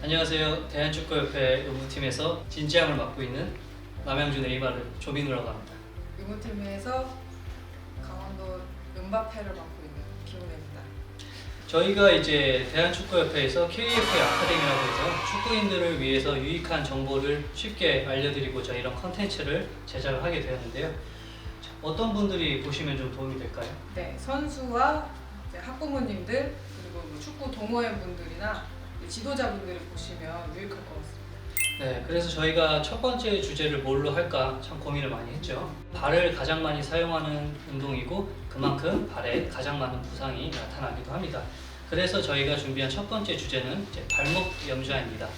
안녕하세요. 대한축구협회 의무팀에서 진지함을 맡고 있는 남양주 네이마르 조민우라고 합니다. 의무팀에서 강원도 은바페를 맡고 있는 김은혜입니다. 저희가 이제 대한축구협회에서 KFA 아카데미라고 해서 축구인들을 위해서 유익한 정보를 쉽게 알려드리고자 이런 컨텐츠를 제작을 하게 되었는데요. 어떤 분들이 보시면 좀 도움이 될까요? 네, 선수와 이제 학부모님들 그리고 뭐 축구 동호회 분들이나 지도자분들이 보시면 유익할 것 같습니다. 네, 그래서 저희가 첫 번째 주제를 뭘로 할까 참 고민을 많이 했죠. 발을 가장 많이 사용하는 운동이고 그만큼 발에 가장 많은 부상이 나타나기도 합니다. 그래서 저희가 준비한 첫 번째 주제는 이제 발목 염좌입니다.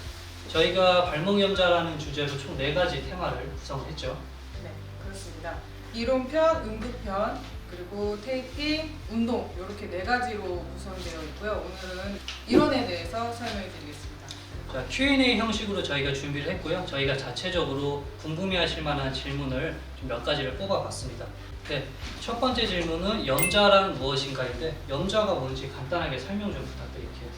저희가 발목 염좌라는 주제로 총 4가지 테마를 구성했죠. 네, 그렇습니다. 이론편, 응급편, 그리고 테이핑, 운동 이렇게 4가지로 구성되어 있고요. 오늘은 이론에 대해서 설명해 드리겠습니다. 자, Q&A 형식으로 저희가 준비를 했고요. 저희가 자체적으로 궁금해하실 만한 질문을 좀 몇 가지를 뽑아봤습니다. 네, 첫 번째 질문은 염좌란 무엇인가인데 염좌가 뭔지 간단하게 설명 좀 부탁드릴게요.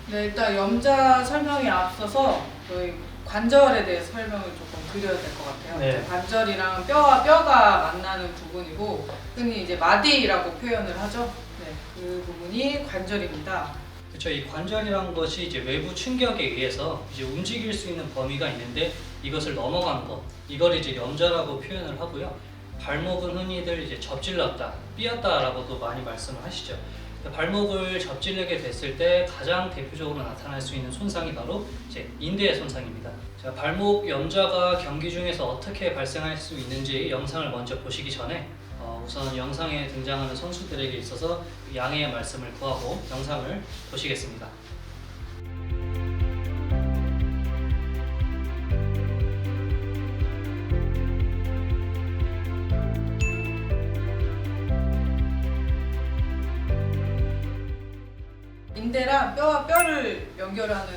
네, 일단 염좌 설명에 앞서서 저희 관절에 대해서 설명을 조금 드려야 될 것 같아요. 네. 관절이랑 뼈와 뼈가 만나는 부분이고 흔히 이제 마디라고 표현을 하죠. 네, 그 부분이 관절입니다. 그렇죠. 이 관절이라는 것이 이제 외부 충격에 의해서 이제 움직일 수 있는 범위가 있는데 이것을 넘어간 것, 이걸 이제 염좌라고 표현을 하고요. 발목은 흔히들 이제 접질렀다, 삐었다라고도 많이 말씀을 하시죠. 발목을 접질르게 됐을 때 가장 대표적으로 나타날 수 있는 손상이 바로 이제 인대의 손상입니다. 자, 발목 염좌가 경기 중에서 어떻게 발생할 수 있는지 영상을 먼저 보시기 전에 우선 영상에 등장하는 선수들에게 있어서 양해의 말씀을 구하고 영상을 보시겠습니다. 인대랑 뼈와 뼈를 연결하는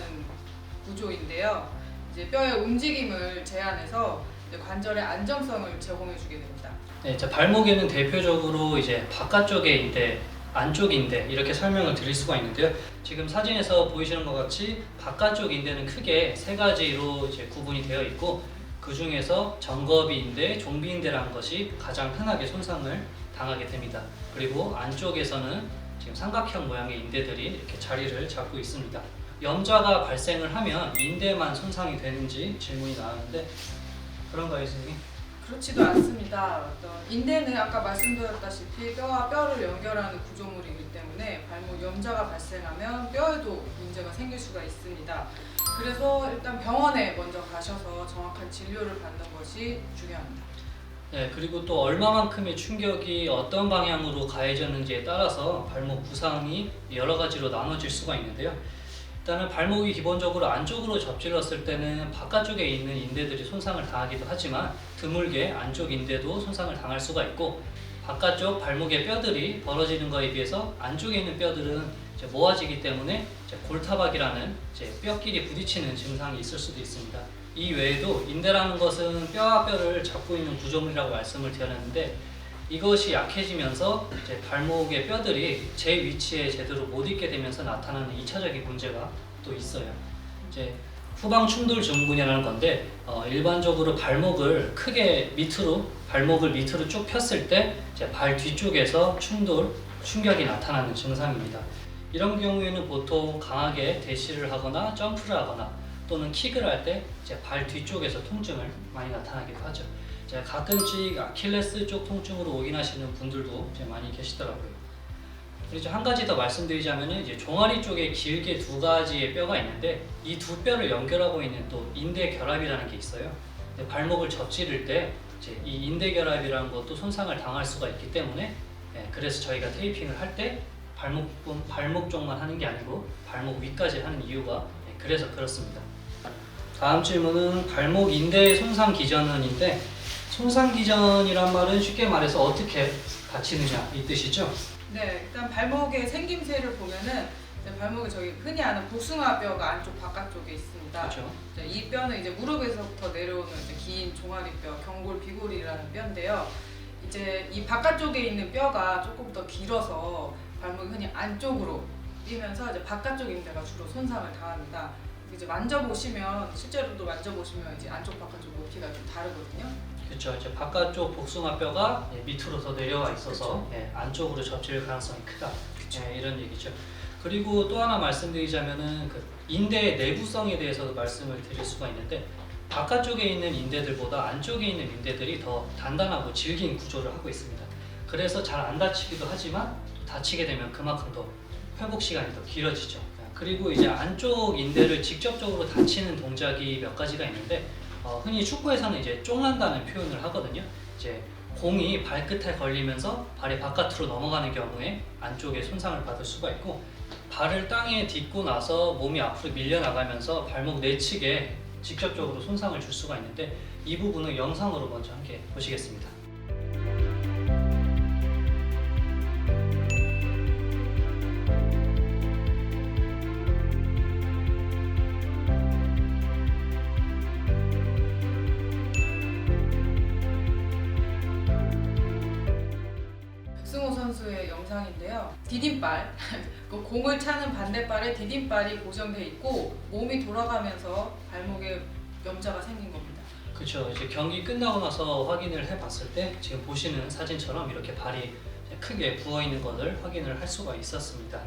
구조인데요. 이제 뼈의 움직임을 제한해서 이제 관절의 안정성을 제공해주게 됩니다. 네, 자, 발목에는 대표적으로 이제 바깥쪽의 인대, 안쪽 인대 이렇게 설명을 드릴 수가 있는데요. 지금 사진에서 보이시는 것 같이 바깥쪽 인대는 크게 3가지로 이제 구분이 되어 있고 그 중에서 정거비 인대, 종비 인대라는 것이 가장 흔하게 손상을 당하게 됩니다. 그리고 안쪽에서는 지금 삼각형 모양의 인대들이 이렇게 자리를 잡고 있습니다. 염좌가 발생을 하면 인대만 손상이 되는지 질문이 나왔는데 그런가요, 선생님? 그렇지도 않습니다. 인대는 아까 말씀드렸다시피 뼈와 뼈를 연결하는 구조물이기 때문에 발목 염좌가 발생하면 뼈에도 문제가 생길 수가 있습니다. 그래서 일단 병원에 먼저 가셔서 정확한 진료를 받는 것이 중요합니다. 네, 그리고 또 얼마만큼의 충격이 어떤 방향으로 가해졌는지에 따라서 발목 부상이 여러 가지로 나눠질 수가 있는데요. 일단은 발목이 기본적으로 안쪽으로 접질렀을 때는 바깥쪽에 있는 인대들이 손상을 당하기도 하지만 드물게 안쪽 인대도 손상을 당할 수가 있고 바깥쪽 발목의 뼈들이 벌어지는 것에 비해서 안쪽에 있는 뼈들은 이제 모아지기 때문에 이제 골타박이라는 이제 뼈끼리 부딪히는 증상이 있을 수도 있습니다. 이 외에도 인대라는 것은 뼈와 뼈를 잡고 있는 구조물이라고 말씀을 드렸는데 이것이 약해지면서 이제 발목의 뼈들이 제 위치에 제대로 못 있게 되면서 나타나는 2차적인 문제가 또 있어요. 이제 후방 충돌 증후군이라는 건데 일반적으로 발목을 크게 발목을 밑으로 쭉 폈을 때 이제 발 뒤쪽에서 충격이 나타나는 증상입니다. 이런 경우에는 보통 강하게 대시를 하거나 점프를 하거나 또는 킥을 할 때 발 뒤쪽에서 통증을 많이 나타나기도 하죠. 가끔씩 아킬레스 쪽 통증으로 오인하시는 분들도 많이 계시더라고요. 그리고 한 가지 더 말씀드리자면은 이제 종아리 쪽에 길게 2가지의 뼈가 있는데 이 2뼈를 연결하고 있는 또 인대 결합이라는 게 있어요. 발목을 접지를 때 이제 이 인대 결합이라는 것도 손상을 당할 수가 있기 때문에 그래서 저희가 테이핑을 할 때 발목 쪽만 하는 게 아니고 발목 위까지 하는 이유가 그래서 그렇습니다. 다음 질문은 발목 인대의 손상 기전은인데 손상 기전이란 말은 쉽게 말해서 어떻게 다치느냐 이 뜻이죠? 네, 일단 발목의 생김새를 보면은 발목에 저희 흔히 아는 복숭아뼈가 안쪽 바깥쪽에 있습니다. 그렇죠. 이 뼈는 이제 무릎에서부터 내려오는 이제 긴 종아리뼈, 경골 비골이라는 뼈인데요. 이제 이 바깥쪽에 있는 뼈가 조금 더 길어서 발목이 흔히 안쪽으로 뛰면서 이제 바깥쪽 인대가 주로 손상을 당합니다. 이제 만져보시면 실제로도 만져보시면 이제 안쪽 바깥쪽 높이가 좀 다르거든요. 그렇죠. 이제 바깥쪽 복숭아뼈가 밑으로 더 내려와 있어서 그쵸. 안쪽으로 접질 가능성이 크다. 이런 얘기죠. 그리고 또 하나 말씀드리자면은 그 인대의 내구성에 대해서도 말씀을 드릴 수가 있는데 바깥쪽에 있는 인대들보다 안쪽에 있는 인대들이 더 단단하고 질긴 구조를 하고 있습니다. 그래서 잘 안 다치기도 하지만 다치게 되면 그만큼 더 회복 시간이 더 길어지죠. 그리고 이제 안쪽 인대를 직접적으로 다치는 동작이 몇 가지가 있는데 흔히 축구에서는 이제 쫑난다는 표현을 하거든요. 이제 공이 발끝에 걸리면서 발이 바깥으로 넘어가는 경우에 안쪽에 손상을 받을 수가 있고 발을 땅에 딛고 나서 몸이 앞으로 밀려나가면서 발목 내측에 직접적으로 손상을 줄 수가 있는데 이 부분은 영상으로 먼저 함께 보시겠습니다. 백승호 선수의 영상인데요. 디딤발, 그 공을 차는 반대발에 디딤발이 고정돼 있고 몸이 돌아가면서 발목에 염자가 생긴 겁니다. 그렇죠. 이제 경기 끝나고 나서 확인을 해봤을 때 지금 보시는 사진처럼 이렇게 발이 크게 부어 있는 것을 확인을 할 수가 있었습니다.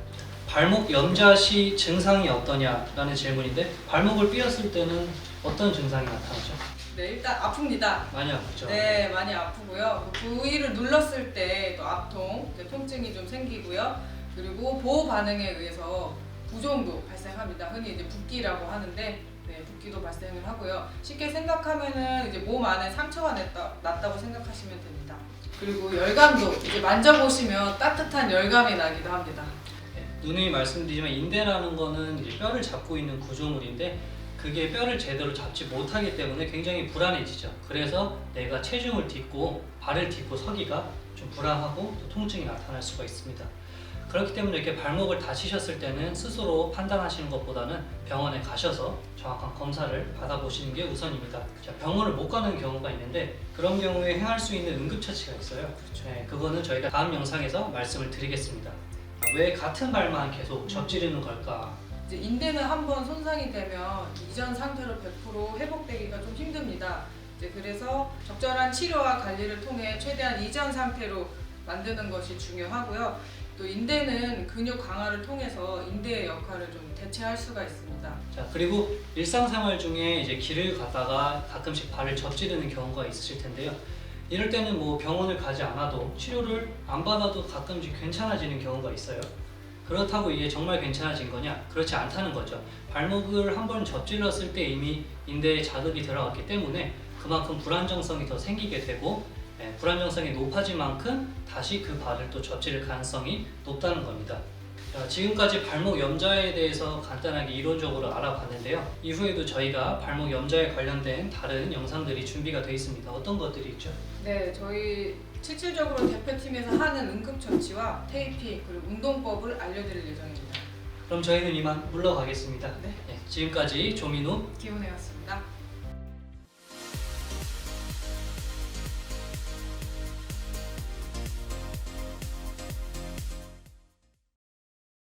발목 염자 시 증상이 어떠냐라는 질문인데 발목을 삐었을 때는 어떤 증상이 나타나죠? 네, 일단 아픕니다. 많이 아프죠. 네, 많이 아프고요. 그 부위를 눌렀을 때 또 압통, 통증이 좀 생기고요. 그리고 보호 반응에 의해서 부종도 발생합니다. 흔히 이제 붓기라고 하는데, 네, 붓기도 발생을 하고요. 쉽게 생각하면은 이제 몸 안에 상처가 났다고 생각하시면 됩니다. 그리고 열감도 이제 만져보시면 따뜻한 열감이 나기도 합니다. 누누이 말씀드리지만 인대라는 거는 이제 뼈를 잡고 있는 구조물인데 그게 뼈를 제대로 잡지 못하기 때문에 굉장히 불안해지죠. 그래서 내가 체중을 딛고 발을 딛고 서기가 좀 불안하고 또 통증이 나타날 수가 있습니다. 그렇기 때문에 이렇게 발목을 다치셨을 때는 스스로 판단하시는 것보다는 병원에 가셔서 정확한 검사를 받아보시는 게 우선입니다. 자, 병원을 못 가는 경우가 있는데 그런 경우에 행할 수 있는 응급처치가 있어요. 네, 그거는 저희가 다음 영상에서 말씀을 드리겠습니다. 왜 같은 발만 계속 접지르는 걸까? 이제 인대는 한번 손상이 되면 이전 상태로 100% 회복되기가 좀 힘듭니다. 이제 그래서 적절한 치료와 관리를 통해 최대한 이전 상태로 만드는 것이 중요하고요. 또 인대는 근육 강화를 통해서 인대의 역할을 좀 대체할 수가 있습니다. 자, 그리고 일상생활 중에 이제 길을 가다가 가끔씩 발을 접지르는 경우가 있으실 텐데요. 이럴 때는 뭐 병원을 가지 않아도 치료를 안 받아도 가끔씩 괜찮아지는 경우가 있어요. 그렇다고 이게 정말 괜찮아진 거냐? 그렇지 않다는 거죠. 발목을 한번 접질렀을 때 이미 인대에 자극이 들어갔기 때문에 그만큼 불안정성이 더 생기게 되고 불안정성이 높아진 만큼 다시 그 발을 또 접지를 가능성이 높다는 겁니다. 자, 지금까지 발목 염자에 대해서 간단하게 이론적으로 알아봤는데요. 이후에도 저희가 발목 염자에 관련된 다른 영상들이 준비가 되어 있습니다. 어떤 것들이 있죠? 네, 저희 실질적으로 대표팀에서 하는 응급처치와 테이핑 그리고 운동법을 알려드릴 예정입니다. 그럼 저희는 이만 물러가겠습니다. 네. 지금까지 조민우 기훈이었습니다.